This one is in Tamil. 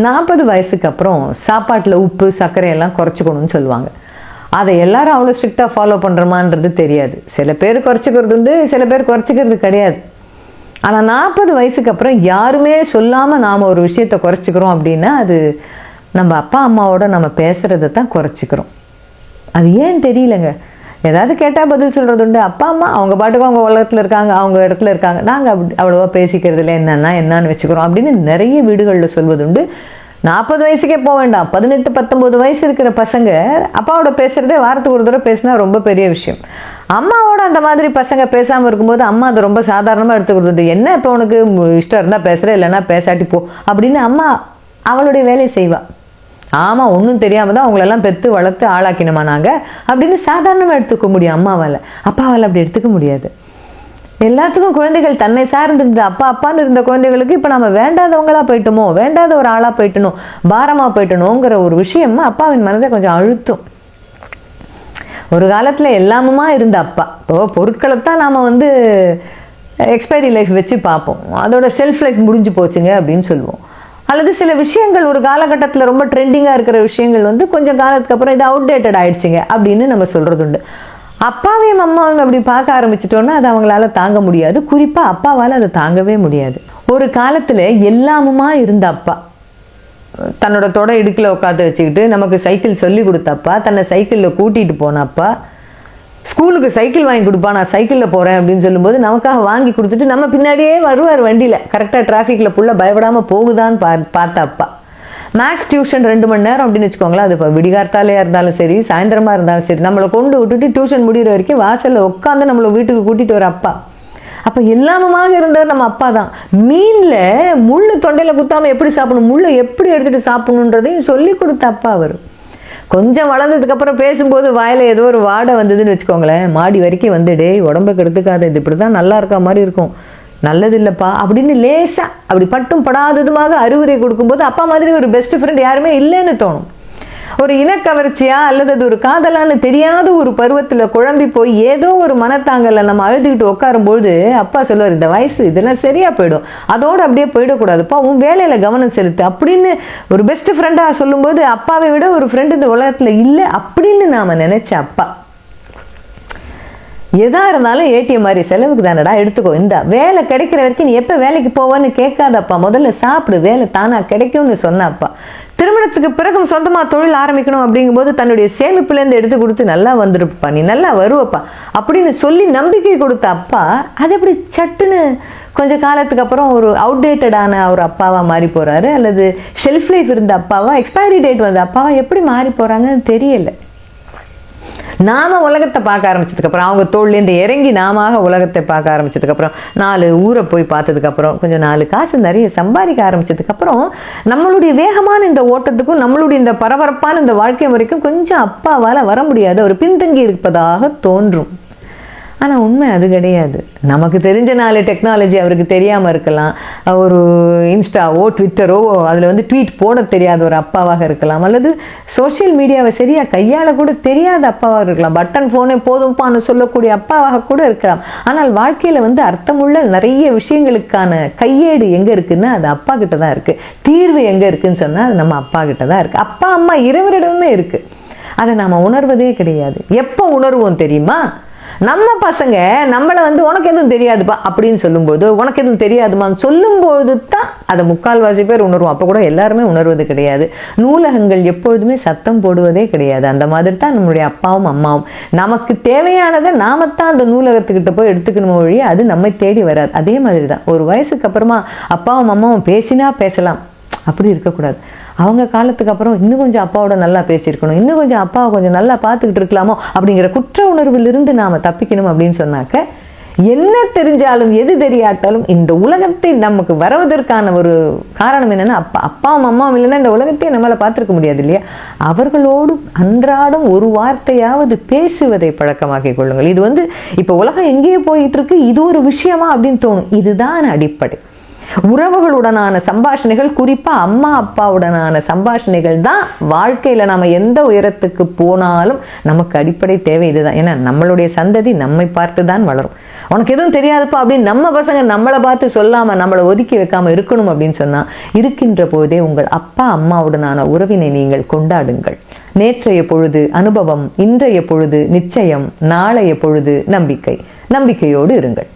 40 வயசுக்கு அப்புறம் சாப்பாட்டில் உப்பு சர்க்கரை எல்லாம் குறைச்சிக்கணும்னு சொல்லுவாங்க. அதை எல்லாரும் அவ்வளோ ஸ்ட்ரிக்டாக ஃபாலோ பண்ணுறோமான்றது தெரியாது. சில பேர் குறைச்சிக்கிறது உண்டு, சில பேர் குறைச்சிக்கிறது கிடையாது. ஆனால் 40 வயசுக்கு அப்புறம் யாருமே சொல்லாமல் நாம் ஒரு விஷயத்தை குறைச்சிக்கிறோம் அப்படின்னா அது நம்ம அப்பா அம்மாவோட நம்ம பேசுகிறத தான் குறைச்சிக்கிறோம். அது ஏன் தெரியலங்க. ஏதாவது கேட்டால் பதில் சொல்கிறது உண்டு. அப்பா அம்மா அவங்க பாட்டுக்கு அவங்க உலகத்தில் இருக்காங்க, அவங்க இடத்துல இருக்காங்க, நாங்கள் அவ்வளோவா பேசிக்கிறது இல்லை, என்னன்னு வச்சுக்கிறோம் அப்படின்னு நிறைய வீடுகளில் சொல்வது உண்டு. 40 வயசுக்கே போக வேண்டாம், 18 19 வயசு இருக்கிற பசங்க அப்பாவோட பேசுகிறதே வாரத்துக்கு ஒரு தடவை பேசினா ரொம்ப பெரிய விஷயம். அம்மாவோட அந்த மாதிரி பசங்க பேசாமல் இருக்கும்போது அம்மா அதை ரொம்ப சாதாரணமாக எடுத்துக்கிறது. என்ன இப்போ உனக்கு இஷ்டம் இருந்தால் பேசுகிற, இல்லைன்னா பேசாட்டி போ அப்படின்னு அம்மா அவளுடைய வேலையை செய்வாள். ஆமாம், ஒன்றும் தெரியாமல் தான் அவங்களெல்லாம் பெற்று வளர்த்து ஆளாக்கினோமா நாங்கள் அப்படின்னு சாதாரணமாக எடுத்துக்க முடியும் அம்மாவால். அப்பாவால் அப்படி எடுத்துக்க முடியாது. எல்லாத்துக்கும் குழந்தைகள் தன்னை சார்ந்திருந்த அப்பான்னு இருந்த குழந்தைகளுக்கு இப்போ நம்ம வேண்டாதவங்களா போயிட்டோமோ, வேண்டாத ஒரு ஆளாக போயிட்டணும், பாரமாக போயிட்டணுங்கிற ஒரு விஷயம் அப்பாவின் மனதை கொஞ்சம் அழுத்தும். ஒரு காலத்தில் எல்லாமுமா இருந்த அப்பா, இப்போ பொருட்களை தான் நாம் எக்ஸ்பைரி லைஃப் வச்சு பார்ப்போம், அதோட ஷெல்ஃப் லைஃப் முடிஞ்சு போச்சுங்க அப்படின்னு சொல்லுவோம். அல்லது சில விஷயங்கள் ஒரு காலகட்டத்தில் ரொம்ப ட்ரெண்டிங்காக இருக்கிற விஷயங்கள் கொஞ்சம் காலத்துக்கு அப்புறம் இது அவுடேட்டட் ஆயிடுச்சுங்க அப்படின்னு நம்ம சொல்கிறது உண்டு. அப்பாவையும் அம்மாவையும் அப்படி பார்க்க ஆரம்பிச்சிட்டோன்னா அது அவங்களால தாங்க முடியாது. குறிப்பாக அப்பாவால் அதை தாங்கவே முடியாது. ஒரு காலத்தில் எல்லாமுமா இருந்த அப்பா, தன்னோட தொடை இடுக்கில் உட்காந்து வச்சுக்கிட்டு நமக்கு சைக்கிள் சொல்லி கொடுத்தப்பா, தன்னை சைக்கிளில் கூட்டிகிட்டு போனப்பா, ஸ்கூலுக்கு சைக்கிள் வாங்கி கொடுப்பா, நான் சைக்கிளில் போகிறேன் அப்படின்னு சொல்லும்போது நமக்காக வாங்கி கொடுத்துட்டு நம்ம பின்னாடியே வருவார் வண்டியில், கரெக்டாக டிராஃபிக்கில் புள்ள பயப்படாமல் போகுதான்னு பார்த்தப்பா. மேக்ஸ் டியூஷன் 2 மணி நேரம் அப்படின்னு வச்சுக்கோங்களேன். அது இப்போ விடிகார்த்தாலையாக இருந்தாலும் சரி, சாயந்தரமாக இருந்தாலும் சரி, நம்மளை கொண்டு விட்டுட்டு டியூஷன் முடிகிற வரைக்கும் வாசலில் உட்காந்து நம்மளை வீட்டுக்கு கூட்டிகிட்டு வர அப்பா. அப்போ எல்லாமுமாக இருந்தவர் நம்ம அப்பா தான். மீனில் முள் தொண்டையில் குத்தாமல் எப்படி சாப்பிடணும், முள்ளை எப்படி எடுத்துகிட்டு சாப்பிடணுன்றதையும் சொல்லி கொடுத்த அப்பா அவர். கொஞ்சம் வளர்ந்ததுக்கப்புறம் பேசும்போது வாயில் ஏதோ ஒரு வாடை வந்ததுன்னு வச்சுக்கோங்களேன், மாடி வரைக்கும் டேய் உடம்புக்கு எடுத்துக்காத, இது இப்படி தான் நல்லா இருக்கா மாதிரி இருக்கும், நல்லது இல்லைப்பா அப்படின்னு லேசாக அப்படி பட்டும் படாததுமாக அறிவுரை கொடுக்கும்போது அப்பா மாதிரி ஒரு பெஸ்ட் ஃப்ரெண்ட் யாருமே இல்லைன்னு தோணும். ஒரு இனக்கவர்ச்சியா அல்லது அது ஒரு காதலான்னு தெரியாத ஒரு பருவத்தில் குழம்பி போய் ஏதோ ஒரு மனத்தாங்கல்ல நம்ம அழுதுகிட்டு உட்காரும்போது அப்பா சொல்லுவார், இந்த வயசு இதெல்லாம் சரியா போயிடும், அதோடு அப்படியே போயிடக்கூடாதுப்பா, உன் வேலையில் கவனம் செலுத்து அப்படின்னு ஒரு பெஸ்ட் ஃப்ரெண்டாக சொல்லும்போது அப்பாவை விட ஒரு ஃப்ரெண்டு இந்த உலகத்தில் இல்லை அப்படின்னு நாம் நினைச்ச அப்பா. எதா இருந்தாலும் ஏடிஎம் மாதிரி செலவுக்கு தானடா எடுத்துக்கோ, இந்த வேலை கிடைக்கிற வரைக்கும் நீ எப்போ வேலைக்கு போவான்னு கேட்காதப்பா, முதல்ல சாப்பிடு, வேலை தானா கிடைக்கும்னு சொன்னப்பா. திருமணத்துக்கு பிறகு சொந்தமாக தொழில் ஆரம்பிக்கணும் அப்படிங்கும்போது தன்னுடைய சேமிப்புலேருந்து எடுத்து கொடுத்து நல்லா வந்துருப்பா, நீ நல்லா வருவப்பா அப்படின்னு சொல்லி நம்பிக்கை கொடுத்த அப்பா அது எப்படி சட்டுன்னு கொஞ்சம் காலத்துக்கு அப்புறம் ஒரு அவுடேட்டடான ஒரு அப்பாவாக மாறி போகிறாரு, அல்லது ஷெல்ஃப் லைஃப் இருந்த அப்பாவா, எக்ஸ்பைரி டேட் வந்த அப்பாவா எப்படி மாறி போகிறாங்கன்னு தெரியல. நாம உலகத்தை பார்க்க ஆரம்பிச்சதுக்கப்புறம், அவங்க தோல்லேருந்து இறங்கி நாம உலகத்தை பார்க்க ஆரம்பிச்சதுக்கப்புறம், 4 ஊரை போய் பார்த்ததுக்கப்புறம், கொஞ்சம் 4 காசு நிறைய சம்பாதிக்க ஆரம்பிச்சதுக்கப்புறம் நம்மளுடைய வேகமான இந்த ஓட்டத்துக்கும் நம்மளுடைய இந்த பரபரப்பான இந்த வாழ்க்கை முறைக்கும் கொஞ்சம் அப்பாவால் வர முடியாது, அவர் பின்தங்கி இருப்பதாக தோன்றும். ஆனால் உண்மை அது கிடையாது. நமக்கு தெரிஞ்ச 4 டெக்னாலஜி அவருக்கு தெரியாமல் இருக்கலாம். ஒரு இன்ஸ்டாவோ ட்விட்டரோ அதில் ட்வீட் போட தெரியாத ஒரு அப்பாவாக இருக்கலாம், அல்லது சோஷியல் மீடியாவை சரியாக கையாள கூட தெரியாத அப்பாவாக இருக்கலாம், பட்டன் ஃபோனே போதும்ப்பான்னு சொல்லக்கூடிய அப்பாவாக கூட இருக்கலாம். ஆனால் வாழ்க்கையில் அர்த்தமுள்ள நிறைய விஷயங்களுக்கான கையேடு எங்கே இருக்குன்னா அது அப்பா கிட்ட தான் இருக்குது. தீர்வு எங்கே இருக்குதுன்னு சொன்னால் அது நம்ம அப்பா கிட்ட தான் இருக்குது. அப்பா அம்மா இருவரிடமே இருக்குது. அதை நாம் உணர்வதே கிடையாது. எப்போ உணர்வோம் தெரியுமா? நம்ம பசங்க நம்மளை உனக்கு எதுவும் தெரியாதுப்பா அப்படின்னு சொல்லும்போது, உனக்கு எதுவும் தெரியாதுமான்னு சொல்லும்போது தான் அதை 3/4 பேர் உணர்வோம். அப்போ கூட எல்லாருமே உணர்வது கிடையாது. நூலகங்கள் எப்பொழுதுமே சத்தம் போடுவதே கிடையாது. அந்த மாதிரி தான் நம்மளுடைய அப்பாவும் அம்மாவும். நமக்கு தேவையானதை நாமத்தான் அந்த நூலகத்துக்கிட்ட போய் எடுத்துக்கணும் ஒழிய அது நம்மை தேடி வராது. அதே மாதிரி தான் ஒரு வயசுக்கு அப்புறமா அப்பாவும் அம்மாவும் பேசினா பேசலாம், அப்படி இருக்கக்கூடாது. அவங்க காலத்துக்கு அப்புறம் இன்னும் கொஞ்சம் அப்பாவோட நல்லா பேசியிருக்கணும், இன்னும் கொஞ்சம் அப்பாவை கொஞ்சம் நல்லா பார்த்துக்கிட்டு இருக்கலாமோ அப்படிங்கிற குற்ற உணர்விலிருந்து நாம் தப்பிக்கணும் அப்படின்னு சொன்னாக்க, என்ன தெரிஞ்சாலும் எது தெரியாட்டாலும் இந்த உலகத்தை நமக்கு வருவதற்கான ஒரு காரணம் என்னென்னா அப்பாவும் அம்மாவும் இல்லைன்னா இந்த உலகத்தையே நம்மளால் பார்த்துருக்க முடியாது இல்லையா? அவர்களோடு அன்றாடம் ஒரு வார்த்தையாவது பேசுவதை பழக்கமாக்கி கொள்ளுங்கள். இது இப்போ உலகம் எங்கேயே போயிட்டு இருக்கு, இது ஒரு விஷயமா அப்படின்னு தோணும். இதுதான் அடிப்படை. உறவுகளுடனான சம்பாஷணைகள், குறிப்பா அம்மா அப்பாவுடனான சம்பாஷணைகள் தான் வாழ்க்கையில நாம எந்த உயரத்துக்கு போனாலும் நமக்கு அடிப்படை தேவை இதுதான். ஏன்னா நம்மளுடைய சந்ததி நம்மை பார்த்து தான் வளரும். உனக்கு எதுவும் தெரியாதுப்பா அப்படின்னு நம்ம பசங்க நம்மளை பார்த்து சொல்லாம நம்மளை ஒதுக்கி வைக்காம இருக்கணும் அப்படின்னு சொன்னா, இருக்கின்ற போதே உங்கள் அப்பா அம்மாவுடனான உறவினை நீங்கள் கொண்டாடுங்கள். நேற்றைய பொழுது அனுபவம், இன்றைய பொழுது நிச்சயம், நாளைய பொழுது நம்பிக்கை. நம்பிக்கையோடு இருங்கள்.